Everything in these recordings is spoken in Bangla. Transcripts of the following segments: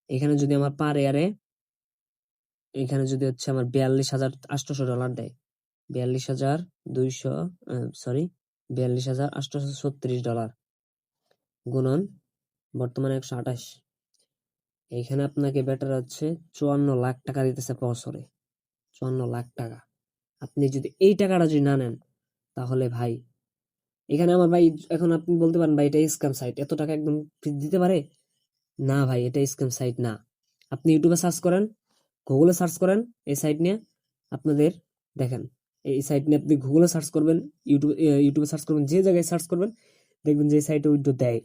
এখানে যদি আমার পার এয়ারে এখানে যদি হচ্ছে আমার $42,800 দেয়, 42,836 গুণন বর্তমানে 128, এইখানে আপনাকে বেটার হচ্ছে 54 লাখ টাকা দিতেছে বছরে, 54 লাখ টাকা। আপনি যদি এই টাকাটা যদি না নেন তাহলে ভাই এখানে আমার ভাই, এখন আপনি বলতে পারেন ভাই এটা স্ক্যাম সাইট, এত টাকা একদম দিতে পারে? না ভাই, এটা স্ক্যাম সাইট না। আপনি ইউটিউবে সার্চ করেন, গুগলে সার্চ করেন এই সাইট নিয়ে, আপনাদের দেখেন এই সাইট নিয়ে আপনি গুগলে সার্চ করবেন, ইউটিউবে সার্চ করবেন, যে জায়গায় সার্চ করবেন দেখবেন যে সাইটে উইড্রো দেয়,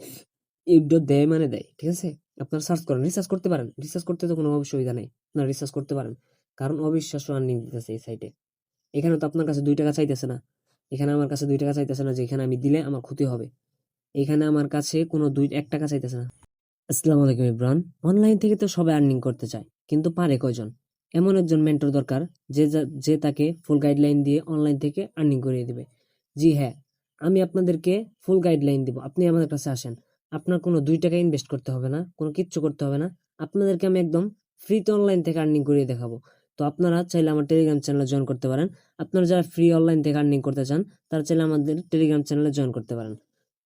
উইড্রো দেয় মানে দেয়, ঠিক আছে? আপনারা সার্চ করেন, রিসার্চ করতে পারেন, রিসার্চ করতে তো কোনো অসুবিধা নেই, আপনারা রিসার্চ করতে পারেন, কারণ অবিশ্বাস্য আর্নিং দিতেছে এই সাইটে। এখানে তো আপনার কাছে 2 টাকা চাইতেছে না, এখানে আমার কাছে 2 টাকা চাইতেছে না যে এখানে আমি দিলে আমার ক্ষতি হবে, এখানে আমার কাছে কোনো 1 টাকা চাইতেছে না। আসসালামু আলাইকুম ইব্রান। অনলাইন থেকে তো সবাই আর্নিং করতে চায়, কিন্তু পারে কয়জন? এমন একজন মেন্টর দরকার যে তাকে ফুল গাইডলাইন দিয়ে অনলাইন থেকে আর্নিং করিয়ে দিবে। জি হ্যাঁ, আমি আপনাদেরকে ফুল গাইডলাইন দিব। আপনি আমাদের কাছে আসেন, আপনার কোনো 2 টাকা ইনভেস্ট করতে হবে না, কোনো কিচ্ছু করতে হবে না। আপনাদেরকে আমি একদম ফ্রিতে অনলাইন থেকে আর্নিং করিয়ে দেখাবো। তো আপনারা চাইলে আমার টেলিগ্রাম চ্যানেলে জয়েন করতে পারেন। আপনারা যারা ফ্রি অনলাইন থেকে আর্নিং করতে চান তারা চাইলে আমাদের টেলিগ্রাম চ্যানেলে জয়েন করতে পারেন।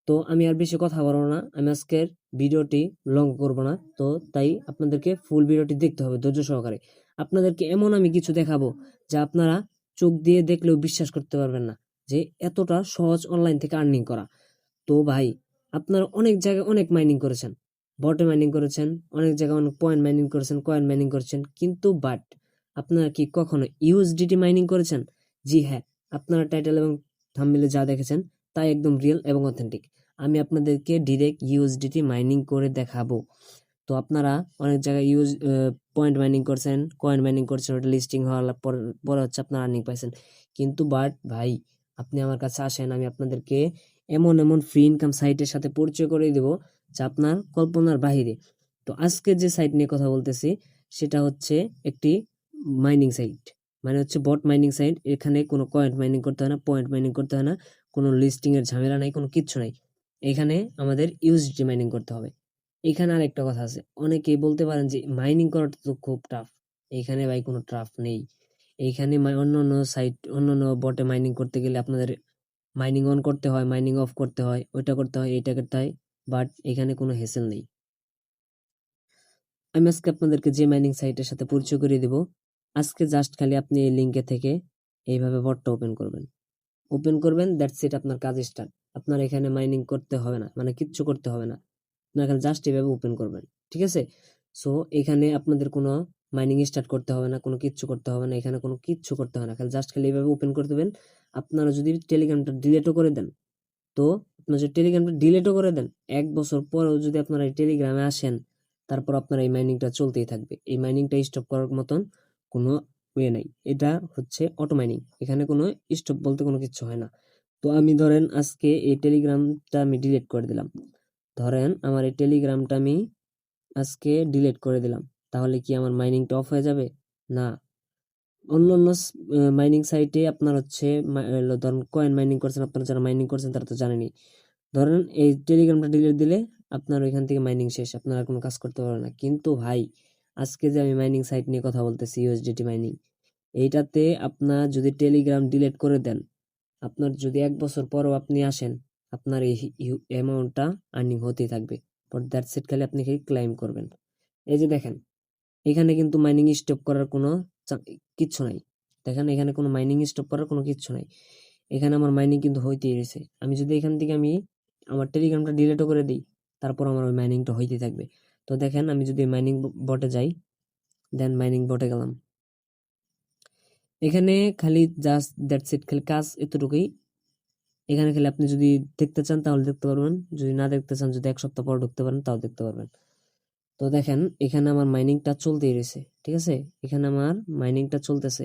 তো আমি আর বেশি কথা বলবো না, আমি আজকের ভিডিওটি লং করব না, তো তাই আপনাদেরকে ফুল ভিডিওটি দেখতে হবে ধৈর্য সহকারে। আপনাদেরকে এমন আমি কিছু দেখাবো যা আপনারা চোখ দিয়ে দেখলেও বিশ্বাস করতে পারবেন না যে এতটা সহজ অনলাইন থেকে আর্নিং করা। তো ভাই, আপনারা অনেক জায়গায় অনেক মাইনিং করেছেন, বটে মাইনিং করেছেন, অনেক জায়গায় অনেক পয়েন্ট মাইনিং করেছেন, কয়েন মাইনিং করেছেন, কিন্তু বাট আপনারা কি কখনো ইউএসডিটি মাইনিং করেছেন? জি হ্যাঁ, আপনারা টাইটেল এবং থাম্বনেইলে যা দেখেছেন তাই একদম রিয়েল এবং অথেন্টিক। আমি আপনাদেরকে ডিরেক্ট ইউএসডিটি মাইনিং করে দেখাবো। তো আপনারা অনেক জায়গায় পয়েন্ট মাইনিং করছেন, কয়েন মাইনিং করছেন, ওটা লিস্টিং হওয়ার পরে হচ্ছে আপনারা আর্নিং পাইছেন, কিন্তু বাট ভাই আপনি আমার কাছে আসেন, আমি আপনাদেরকে এমন এমন ফ্রি ইনকাম সাইটের সাথে পরিচয় করে দেব যা আপনার কল্পনার বাহিরে। তো আজকে যে সাইট নিয়ে কথা বলতেছি সেটা হচ্ছে একটি মাইনিং সাইট, মানে হচ্ছে বট মাইনিং সাইট। এখানে কোনো কয়েন মাইনিং করতে হয় না, পয়েন্ট মাইনিং করতে হয় না, কোনো লিস্টিং এর ঝামেলা নাই, কোনো কিচ্ছু নাই। এখানে আমাদের ইউএসডি মাইনিং করতে হবে। এখানে আরেকটা কথা আছে, অনেকেই বলতে পারেন যে মাইনিং করাটা তো খুব টাফ। এখানে ভাই কোনো টাফ নেই। এইখানে অন্যান্য সাইট, অন্যান্য বটে মাইনিং করতে গেলে আপনাদের মাইনিং অন করতে হয়, মাইনিং অফ করতে হয়, ওইটা করতে হয়, এইটা করতে হয়, বাট এখানে কোনো হেসেল নেই। আমি আজকে আপনাদেরকে যে মাইনিং সাইটের সাথে পরিচয় করিয়ে দিব, আজকে জাস্ট খালি আপনি এই লিঙ্কে থেকে এইভাবে বটটা ওপেন করবেন, দ্যাটস ইট, আপনার কাজ স্টার্ট। আপনার এখানে মাইনিং করতে হবে না, মানে কিচ্ছু করতে হবে না, আপনার এখানে জাস্ট এইভাবে ওপেন করবেন, ঠিক আছে? সো এখানে আপনাদের কোনো মাইনিং স্টার্ট করতে হবে না, কোনো কিচ্ছু করতে হবে না, এখানে কোনো কিচ্ছু করতে হবে না, খালি এইভাবে ওপেন করে দেবেন। আপনারা যদি টেলিগ্রামটা ডিলিটও করে দেন, তো আপনার যদি টেলিগ্রামটা ডিলিটও করে দেন, 1 বছর পরেও যদি আপনারা এই টেলিগ্রামে আসেন, তারপর আপনার এই মাইনিংটা চলতেই থাকবে। এই মাইনিংটা স্টপ করার মতন কোনো ওয়ে নাই। এটা হচ্ছে অটো মাইনিং, এখানে কোনো স্টপ বলতে কোনো কিছু হয় না। তো আমি ধরেন আজকে এই টেলিগ্রামটা আমি ডিলিট করে দিলাম, ধরেন আমার এই টেলিগ্রামটা আমি আজকে ডিলিট করে দিলাম, তাহলে কি আমার মাইনিংটা অফ হয়ে যাবে? না। অন্যান্য মাইনিং সাইটে আপনার হচ্ছে ধরেন কয়েন মাইনিং করছেন, আপনারা যারা মাইনিং করছেন তারা তো জানেনই। ধরেন এই টেলিগ্রামটা ডিলিট দিলে আপনার ওইখান থেকে মাইনিং শেষ, আপনারা কোনো কাজ করতে পারবেন না। কিন্তু ভাই আজকে যে আমি মাইনিং সাইট নিয়ে কথা বলতেছি, ইউএসডিটি মাইনিং, এইটাতে আপনার যদি টেলিগ্রাম ডিলিট করে দেন, আপনার যদি 1 বছর পরও আপনি আসেন, আপনার এই অ্যামাউন্টটা আর্নিং হতেই থাকবে। বাট দ্যাটস ইট, খালি আপনি খালি ক্লাইম করবেন। এই যে দেখেন, এখানে কিন্তু মাইনিং স্টপ করার কোনো কিচ্ছু নাই। দেখেন এখানে কোনো মাইনিং স্টপ করার কোনো কিচ্ছু নাই, এখানে আমার মাইনিং কিন্তু হইতেই রয়েছে। আমি যদি এখান থেকে আমি আমার টেলিগ্রামটা ডিলিটও করে দিই, তারপর আমার ওই মাইনিংটা হইতে থাকবে। তো দেখেন আমি যদি মাইনিং বটে যাই, দেন মাইনিং বটে গেলাম, এখানে খালি জাস্ট দ্যাটস ইট, খালি কাজ এতটুকুই। এখানে খালি আপনি যদি দেখতে চান তাহলে দেখতে পারবেন, যদি না দেখতে চান, যদি 1 সপ্তাহ পর ঢুকতে পারেন তাও দেখতে পারবেন। তো দেখেন এখানে আমার মাইনিংটা চলতেই রয়েছে, ঠিক আছে? এখানে আমার মাইনিংটা চলতেছে,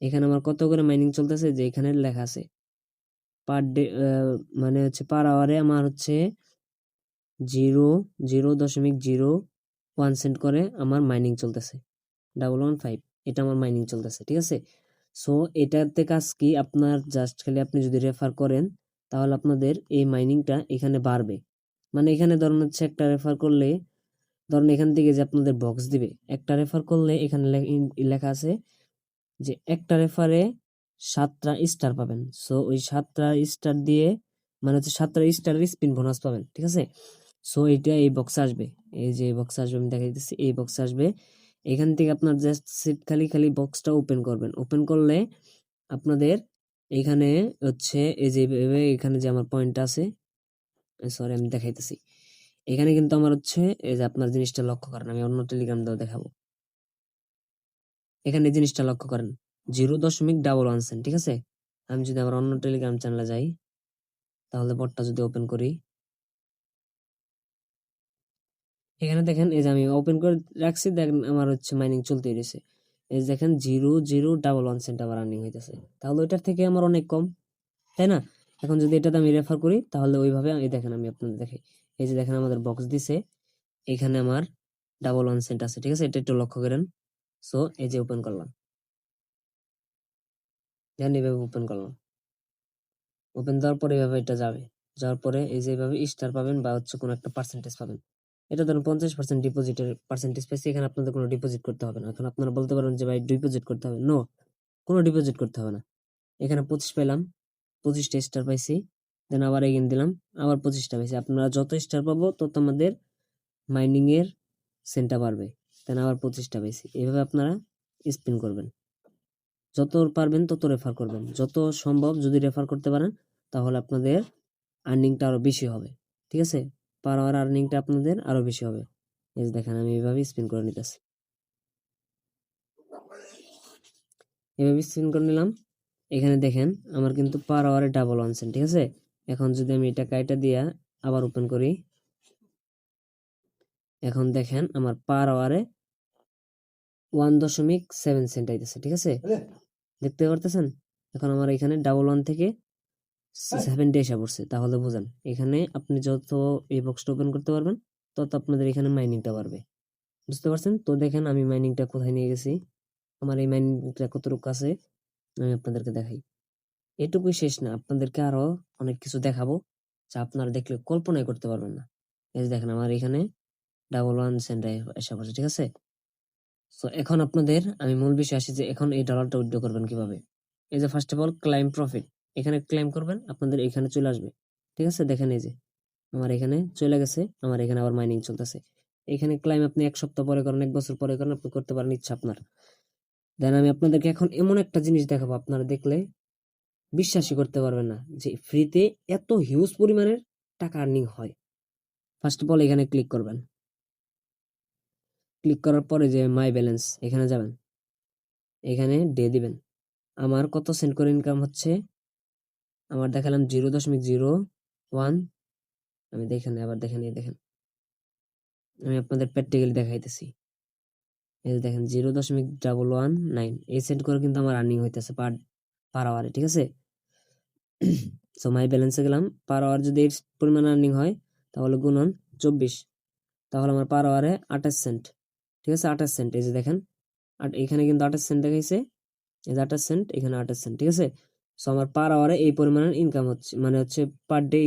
এখানে আমার কত করে মাইনিং চলতেছে যে এখানে লেখা আছে পার ডে, মানে হচ্ছে পার আওয়ারে আমার হচ্ছে 0.001 করে আমার মাইনিং চলতেছে, 115, এটা আমার মাইনিং চলতেছে, ঠিক আছে? সো এটাতে কাজ কি, আপনার জাস্ট খালি আপনি যদি রেফার করেন তাহলে আপনাদের এই মাইনিংটা এখানে বাড়বে। মানে এখানে ধরুন হচ্ছে একটা রেফার করলে ধরুন এখান থেকে যে আপনাদের বক্স দিবে, একটা রেফার করলে এখানে লেখা আছে যে একটা রেফারে 7টা স্টার পাবেন। সো ওই 7টা স্টার দিয়ে মানে হচ্ছে 7টা স্টারের স্পিন বোনাস পাবেন, ঠিক আছে। সো এটা এই বক্সে আসবে, এই যে বক্সে আসবে, আমি দেখাই দিচ্ছি, এই বক্সে আসবে। এখান থেকে আপনার জাস্ট সিট খালি খালি বক্সটা ওপেন করবেন। ওপেন করলে আপনাদের এখানে হচ্ছে এই যে এখানে যে আমার পয়েন্ট আছে, সরি আমি দেখাইতেছি, এখানে কিন্তু আমার হচ্ছে এই যে আপনার জিনিসটা লক্ষ্য করেন, আমি অন্য টেলিগ্রাম দাও দেখাবো। এখানে জিনিসটা লক্ষ্য করেন 0.11 সেন্ট, ঠিক আছে। আমি যদি আবার অন্য টেলিগ্রাম চ্যানেলে যাই, তাহলে বটটা যদি ওপেন করি, এখানে দেখেন এই যে আমি ওপেন করে রাখছি, দেখেন আমার হচ্ছে মাইনিং চলতে রয়েছে। এই যে দেখেন 0.011 সেন্ট আবার আর্নিং হইতেছে, তাহলে ওইটার থেকে আমার অনেক কম, তাই না? এখন যদি এটাতে আমি রেফার করি, তাহলে ওইভাবে এই দেখেন আমি আপনাদের দেখাই, এই যে দেখেন আমাদের বক্স দিছে, এখানে আমার 11 সেন্ট আছে, ঠিক আছে। এটা একটু লক্ষ্য করেন। সো এই যে ওপেন করলাম, দেখেন এইভাবে ওপেন করলাম, ওপেন দেওয়ার পরে এভাবে এটা যাবে, যাওয়ার পরে এই যে এইভাবে স্টার পাবেন বা হচ্ছে কোনো একটা পার্সেন্টেজ পাবেন। এটা ধরুন 50% ডিপোজিটের পার্সেন্টেজ পাইছি, এখানে আপনাদের কোনো ডিপোজিট করতে হবে না। এখন আপনারা বলতে পারেন যে ভাই ডিপোজিট করতে হবে, নো, কোনো ডিপোজিট করতে হবে না। এখানে 25 পেলাম, 25টা স্টার পাইছি, দেন আবার এগেন দিলাম, আবার 25টা পাইছি। আপনারা যত স্টার পাবো তত আমাদের মাইনিং এর সেন্টটা বাড়বে, দেন আবার 25টা পাইছি। এইভাবে আপনারা স্পিন করবেন, যত পারবেন তত রেফার করবেন, যত সম্ভব যদি রেফার করতে পারেন তাহলে আপনাদের আর্নিংটা আরো বেশি হবে, ঠিক আছে। পার আওয়ার আর্নিংটা আপনাদের আরো বেশি হবে। এই যে দেখেন আমি এইভাবে স্পিন করে নিতেছি, এভাবে স্পিন করে নিলাম। এখানে দেখেন আমার কিন্তু পার আওয়ারে 11 সেন্ট, ঠিক আছে। এখন যদি আমি এটা কাইটা দিয়া আবার ওপেন করি, এখন দেখেন আমার পার আওয়ারে 1.7 সেন্ট আইতেছে, ঠিক আছে, দেখতে পারতেছেন। এখন আমার এখানে 11 থেকে 70 এসে পড়ছে, তাহলে বুঝেন এখানে আপনি যত এই বক্সটা ওপেন করতে পারবেন তত আপনাদের এখানে মাইনিংটা বাড়বে, বুঝতে পারছেন। তো দেখেন আমি মাইনিংটা কোথায় নিয়ে গেছি, আমার এই মাইনিংটা কতটুকু আছে আমি আপনাদেরকে দেখাই। এটুকুই শেষ না, আপনাদেরকে আরো অনেক কিছু দেখাবো যা আপনারা দেখলে কল্পনাই করতে পারবেন না। এই যে দেখেন আমার এখানে 11 সেন্ট এসে পড়ছে, ঠিক আছে। তো এখন আপনাদের আমি মূল বিষয় আসি যে এখন এই ডলারটা উইথড্র করবেন কিভাবে। এই যে first of all claim profit, এখানে ক্লাইম করবেন, আপনাদের এখানে চলে আসবে, ঠিক আছে। দেখেন এই যে আমার এখানে চলে গেছে, আমার এখানে আবার মাইনিং চলতেছে। এখানে ক্লাইম আপনি 1 সপ্তাহ পরে করেন, 1 বছর পরে করেন, আপনি করতে পারেন, ইচ্ছা আপনার। দেন আমি আপনাদেরকে এখন এমন একটা জিনিস দেখাবো, আপনারা দেখলে বিশ্বাসই করতে পারবেন না যে ফ্রিতে এত হিউজ পরিমাণের টাকা আর্নিং হয়। ফার্স্ট অফ অল এখানে ক্লিক করবেন, ক্লিক করার পরে যে মাই ব্যালেন্স এখানে যাবেন, এখানে ডে দিবেন। আমার কত সেন্ট করে ইনকাম হচ্ছে, আমার দেখালাম 0.01। আমি দেখেন আবার দেখেন, এই দেখেন আমি আপনাদের প্র্যাকটিক্যালি দেখাইতেছি। এই যে দেখেন 0.1119 এই সেন্ট করে কিন্তু আমার আর্নিং হইতেছে পার পার আওয়ারে, ঠিক আছে। সো মাই ব্যালেন্সে গেলাম, পার আওয়ার যদি এই পরিমাণ আর্নিং হয় তাহলে গুণন 24, তাহলে আমার পার আওয়ারে 28 সেন্ট, ঠিক আছে। 28 সেন্ট, এই যে দেখেন এখানে কিন্তু 28 সেন্ট দেখাইছে, এই যে 28 সেন্ট, এখানে 28 সেন্ট, ঠিক আছে। সো আমার পার আওয়ারে এই পরিমাণের ইনকাম হচ্ছে, মানে হচ্ছে পার ডে,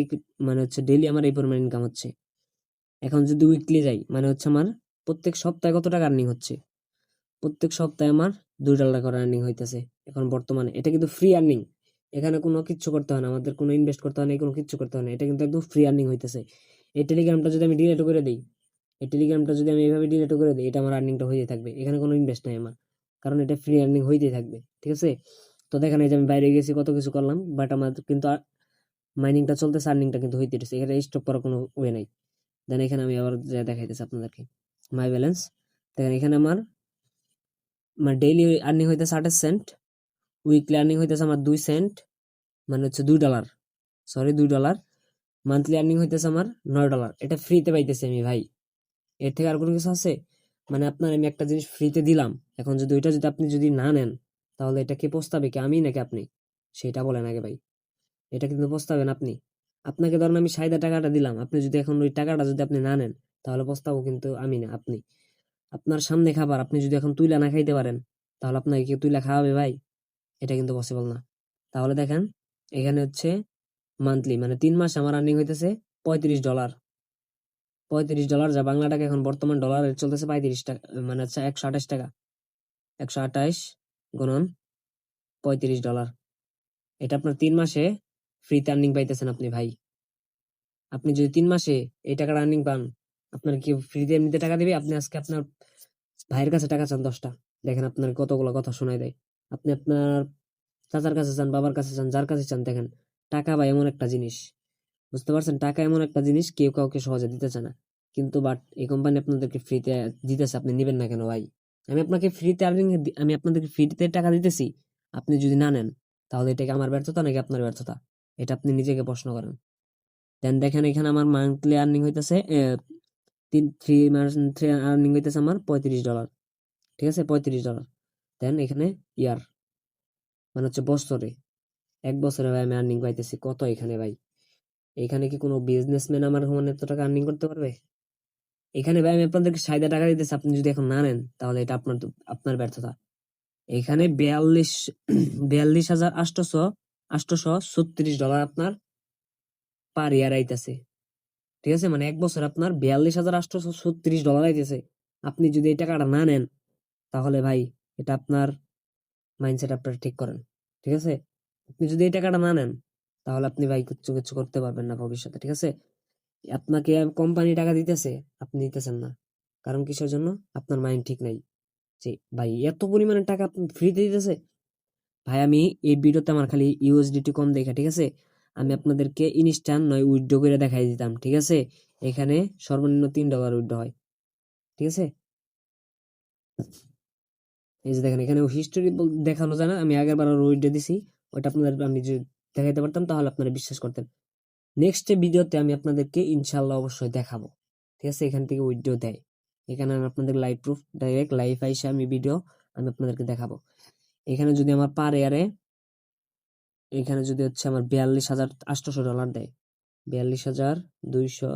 মানে হচ্ছে ডেইলি আমার এই পরিমাণ ইনকাম হচ্ছে। এখন যদি উইকলি যাই, মানে হচ্ছে আমার প্রত্যেক সপ্তাহে কত টাকা আর্নিং হচ্ছে, প্রত্যেক সপ্তাহে আমার $2 করে আর্নিং হইতেছে এখন বর্তমানে। এটা কিন্তু ফ্রি আর্নিং, এখানে কোনো কিচ্ছু করতে হয় না, আমাদের কোনো ইনভেস্ট করতে হয় না, কোনো কিচ্ছু করতে হয় না, এটা কিন্তু একদম ফ্রি আর্নিং হইতেছে। এই টেলিগ্রামটা যদি আমি ডিলিট করে দিই, এই টেলিগ্রামটা যদি আমি এইভাবে ডিলিট করে দিই, এটা আমার আর্নিংটা হয়ে থাকবে, এখানে কোনো ইনভেস্ট নাই আমার, কারণ এটা ফ্রি আর্নিং হইতেই থাকবে, ঠিক আছে। তো দেখেন এই যে আমি বাইরে গেছি, কত কিছু করলাম, বাট আমার কিন্তু মাইনিংটা চলতেছে, আর্নিংটা কিন্তু হইতেছে, এখানে স্টপ করার কোনো ওয়ে নাই। দেন এখানে আমি আবার যা দেখাইতেছি আপনাদেরকে মাই ব্যালেন্স, দেখেন এখানে আমার ডেইলি আর্নিং হইতেছে 28 সেন্ট, উইকলি আর্নিং হইতেছে আমার 2 সেন্ট, মানে হচ্ছে $2, সরি $2। মান্থলি আর্নিং হইতেছে আমার $9, এটা ফ্রিতে পাইতেছি আমি ভাই, এর থেকে আর কোনো কিছু আছে? মানে আপনার আমি একটা জিনিস ফ্রিতে দিলাম, এখন যদি ওইটা যদি আপনি যদি না নেন, তাহলে এটা কে পস্তাবে, কি আমি নাকি আপনি? সেটা বলেন আগে ভাই, এটা কিন্তু পস্তাবেন আপনি। আপনাকে ধরেন আমি 60 টাকাটা দিলাম, আপনি যদি এখন ওই টাকাটা যদি আপনি না নেন, তাহলে পস্তাবো কিন্তু আমি না আপনি। আপনার সামনে খাবার আপনি যদি এখন তুইলা না খাইতে পারেন, তাহলে আপনাকে কেউ তুইলা খাওয়াবে ভাই? এটা কিন্তু পসিবল না। তাহলে দেখেন এখানে হচ্ছে মান্থলি মানে 3 মাস আমার আর্নিং হইতেছে $35, $35, যা বাংলা টাকা এখন বর্তমান ডলার রেট চলতেছে 35 টাকা, মানে হচ্ছে 128 টাকা। 128 গুণন $35, এটা আপনার 3 মাসে ফ্রিতে আর্নিং পাইতেছেন আপনি ভাই। আপনি যদি 3 মাসে এই টাকাটা আর্নিং পান, আপনার কি ফ্রিতে এমনিতে টাকা দিবে? আপনি আজকে আপনার ভাইয়ের কাছে টাকা চান 10টা, দেখেন আপনার কতগুলো কথা শোনায় দেয়। আপনি আপনার চাচার কাছে চান, বাবার কাছে চান, যার কাছে চান, দেখেন টাকা ভাই এমন একটা জিনিস, বুঝতে পারছেন? টাকা এমন একটা জিনিস কেউ কাউকে সহজে দিতে চায় না, কিন্তু বাট এই কোম্পানি আপনাদেরকে ফ্রিতে দিতেছে, আপনি নেবেন না কেন ভাই? আমি আপনাকে ফ্রিতে আর্নিং, আমি আপনাদেরকে ফ্রিতে টাকা দিতেছি, আপনি যদি না নেন তাহলে এটা কি আমার ব্যর্থতা নাকি আপনার ব্যর্থতা? এটা আপনি নিজেকে প্রশ্ন করেন। দেন দেখেন এখানে আমার মান্থলি আর্নিং হইতেছে 3 মান্থ আর্নিং হইতেছে আমার $35, ঠিক আছে? $35। দেন এখানে ইয়ার, মানে হচ্ছে বছরে, 1 বছরে ভাই আমি আর্নিং পাইতেছি কত এখানে ভাই? এখানে কি কোনো বিজনেসম্যান আমার সমান এত টাকা আর্নিং করতে পারবে? এখানে ভাই আমি আপনাদেরকে 60 টাকা দিতেছি, আপনি যদি এখন না নেন তাহলে এটা আপনার ব্যর্থতা। এখানে 42,836 আপনার পার ইয়ার আইতেছে, ঠিক আছে? মানে 1 বছর আপনার $42,836 আইতেছে। আপনি যদি এই টাকাটা না নেন তাহলে ভাই এটা আপনার মাইন্ডসেট আপনার ঠিক করেন, ঠিক আছে? আপনি যদি এই টাকাটা না নেন তাহলে আপনি ভাই কিচ্ছু কিছু করতে পারবেন না ভবিষ্যতে, ঠিক আছে? আপনাকে কোম্পানি টাকা দিতেছে, আপনি দিতেছেন না, কারণ কিসের জন্য? আপনার মাইন্ড ঠিক নাই যে ভাই এত পরিমাণে টাকা আপনি ফ্রিতে দিতেছে। ভাই আমি এই ভিডিওতে আমার খালি ইউএসডিটি কম দেখা, ঠিক আছে? আমি আপনাদেরকে ইনস্ট্যান্ট নয় উইথড্র করে দেখাই দিতাম, ঠিক আছে? এখানে সর্বনিম্ন $3 উইথড্র হয়, ঠিক আছে? এই যে দেখেন এখানে হিস্টোরি দেখানো যায় না, আমি আগের বার উইথড্র দিছি, ওটা আপনাদের আমি যদি দেখাইতে পারতাম তাহলে আপনারা বিশ্বাস করতেন। নেক্সট ভিডিওতে আমি আপনাদেরকে ইনশাল্লাহ অবশ্যই দেখাবো, ঠিক আছে? এখান থেকে উইথড্র দেয়, এখানে আমি আপনাদের লাইভ প্রুফ ডাইরেক্ট লাইভ আইসা আমি ভিডিও আমি আপনাদেরকে দেখাবো। এখানে যদি আমার পার ইয়ারে, এখানে যদি হচ্ছে আমার $42,800 দেয়, 42,200,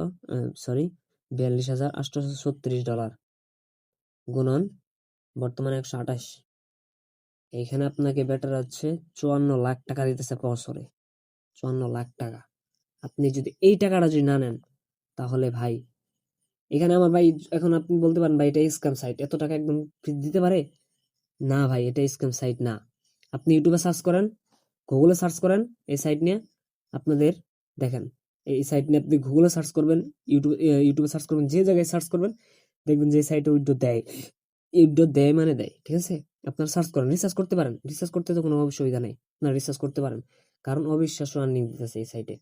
সরি, $42,836 গুণন বর্তমানে 128, এইখানে আপনাকে বেটার হচ্ছে 54 লাখ টাকা দিতেছে বছরে, 54 লাখ টাকা। আপনি যদি এই টাকাটা যদি না নেন তাহলে ভাই এখানে আমার ভাই, এখন আপনি বলতে পারেন ভাই এটা স্ক্যাম সাইট, এত টাকা একদম দিতে পারে? না ভাই, এটা স্ক্যাম সাইট না। আপনি ইউটিউবে সার্চ করেন, গুগলে সার্চ করেন এই সাইট নিয়ে, আপনাদের দেখেন এই সাইট নিয়ে আপনি গুগলে সার্চ করবেন, ইউটিউবে সার্চ করবেন, যে জায়গায় সার্চ করবেন দেখবেন যে সাইটে উইথড্র দেয়, উইথড্র দেয় মানে দেয়, ঠিক আছে? আপনারা সার্চ করেন, রিসার্চ করতে পারেন, রিসার্চ করতে তো কোনো অসুবিধা নেই, আপনারা রিসার্চ করতে পারেন, কারণ অবিশ্বাস্য আর্নিং দিতেছে এই সাইটে।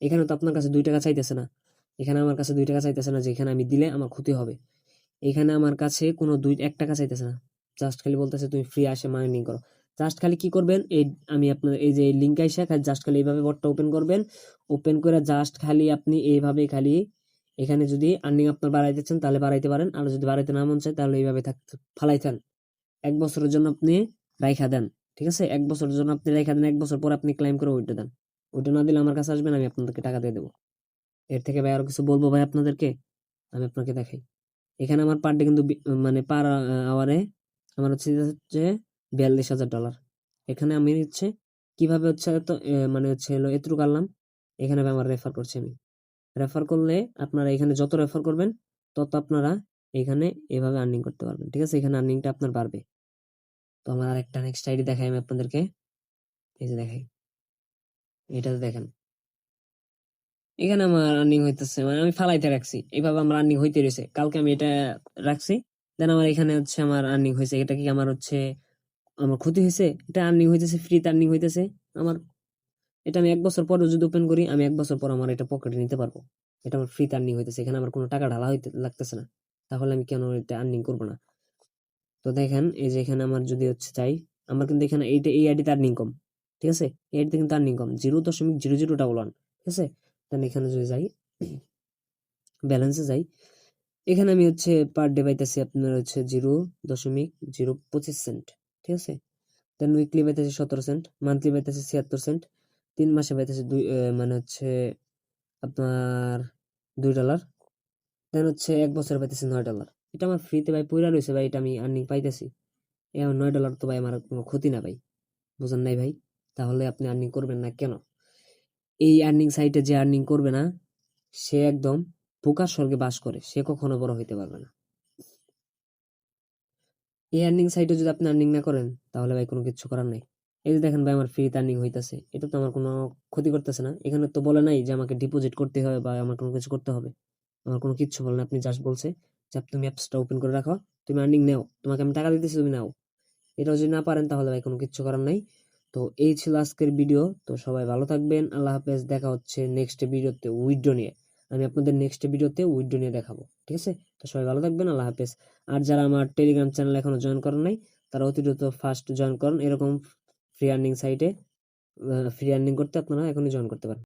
এখানে তো আপনার কাছে 2 টাকা চাইতেছে না, এখানে আমার কাছে 2 টাকা চাইতেছে না যে এখানে আমি দিলে আমার ক্ষতি হবে। এখানে আমার কাছে কোনো 1 টাকা চাইতেছে না, জাস্ট খালি বলতেছে তুমি ফ্রি আসে মাইনিং করো। জাস্ট খালি কি করবেন, এই আমি আপনার এই যে লিঙ্ক আইসা খালি জাস্ট খালি এইভাবে বটটা ওপেন করবেন, ওপেন করে জাস্ট খালি আপনি এইভাবে খালি এখানে যদি আর্নিং আপনার বাড়াইতেছেন তাহলে বাড়াইতে পারেন, আর যদি বাড়াইতে না মন চায় তাহলে এইভাবে ফালাইতেন। 1 বছরের জন্য আপনি রাইখা দেন, ঠিক আছে? 1 বছরের জন্য আপনি রাইখা দেন, 1 বছর পর আপনি ক্লাইম করে উঠে দেন। ওইটা না দিলে আমার কাছে আসবেন, আমি আপনাদেরকে টাকা দিয়ে দেবো। এর থেকে ভাই আরো কিছু বলবো ভাই আপনাদেরকে? আমি আপনাকে দেখাই, এখানে আমার পার ডে কিন্তু মানে পার আওয়ারে আমার হচ্ছে $42,000। এখানে আমি হচ্ছে কিভাবে হচ্ছে তো মানে হচ্ছে হলো এতটুকু আনলাম, এখানে ভাই আমার রেফার করছি আমি। রেফার করলে আপনারা এখানে যত রেফার করবেন তত আপনারা এখানে এভাবে আর্নিং করতে পারবেন, ঠিক আছে? এখানে আর্নিংটা আপনার বাড়বে। তো আমার আরেকটা নেক্সট আইডি দেখাই আমি আপনাদেরকে, এই যে দেখাই, এটাতে দেখেন এখানে আমার রানিং হইতেছে, মানে আমি ফালাইতে রাখছি এইভাবে আমার রানিং হইতে রয়েছে, কালকে আমি এটা রাখছি, দেন আমার এখানে হচ্ছে আমার আর্নিং হয়েছে। এটা কি আমার হচ্ছে আমার ক্ষতি হয়েছে? এটা আর্নিং হইতেছে, ফ্রিতে আর্নিং হইতেছে আমার। এটা আমি 1 বছর পরে যদি ওপেন করি, আমি 1 বছর পর আমার এটা পকেটে নিতে পারবো, এটা আমার ফ্রিতে আর্নিং হইতেছে, এখানে আমার কোনো টাকা ঢালা হইতে লাগতেছে না, তাহলে আমি কেন এটা আর্নিং করবো না? তো দেখেন এই যে এখানে আমার যদি হচ্ছে চাই, আমার কিন্তু এখানে এইটা এই আইডিতে আর্নিং কম, ঠিক আছে? এই আইডিতে কিন্তু আর্নিং কম, 0.0011, ঠিক আছে? দেন এখানে যদি যাই, ব্যালেন্সে যাই, এখানে আমি হচ্ছে পার ডে পাইতেছি আপনার হচ্ছে 0.025 সেন্ট, ঠিক আছে? দেন উইকলি পাইতেছি 17 সেন্ট, মান্থলি পাইতেছি 76 সেন্ট, 3 মাসে পাইতেছি মানে হচ্ছে আপনার $2। দেন হচ্ছে 1 বছরে পাইতেছি $9। এটা আমার ফ্রিতে ভাই পইরা রয়েছে ভাই, এটা আমি আর্নিং পাইতেছি। এখন $9 তো ভাই আমার কোনো ক্ষতি না ভাই, বুঝেন নাই ভাই? তাহলে আপনি আর্নিং করবেন না কেন? এই আর্নিং সাইটে যে আর্নিং করবে না সে একদম পোকার স্বর্গে বাস করে সে কখনো বড় হইতে পারবে না। এই আর্নিং সাইটে যদি আপনি আর্নিং না করেন তাহলে ভাই কোনো কিছু করার নাই। এই যে দেখেন ভাই আমার ফ্রিতে আর্নিং হইতাছে, এটা তো আমার কোনো ক্ষতি করতেছে না। এখানে তো বলে নাই যে আমাকে ডিপোজিট করতে হবে বা আমার কোনো কিছু করতে হবে, আমার কোনো কিচ্ছু বলে না। আপনি জাস্ট বলছে যে তুমি অ্যাপসটা ওপেন করে রাখো, তুমি আর্নিং নেও, তোমাকে আমি টাকা দিতেছি, তুমি নাও। এটাও যদি না পারেন তাহলে ভাই কোনো কিচ্ছু করার নাই। তো এই ছিল আজকের ভিডিও। তো সবাই ভালো থাকবেন, আল্লাহ হাফেজ। দেখা হচ্ছে নেক্সট ভিডিওতে উইথড্র নিয়ে। আমি আপনাদের নেক্সট ভিডিওতে উইথড্র নিয়ে দেখাবো, ঠিক আছে? তো সবাই ভালো থাকবেন, আল্লাহ হাফেজ। আর যারা আমার টেলিগ্রাম চ্যানেল এখনো জয়েন করেন নাই তারা অতি দ্রুত ফার্স্ট জয়েন করুন। এরকম ফ্রি আর্নিং সাইটে ফ্রি আর্নিং করতে আপনারা এখনই জয়েন করতে পারেন।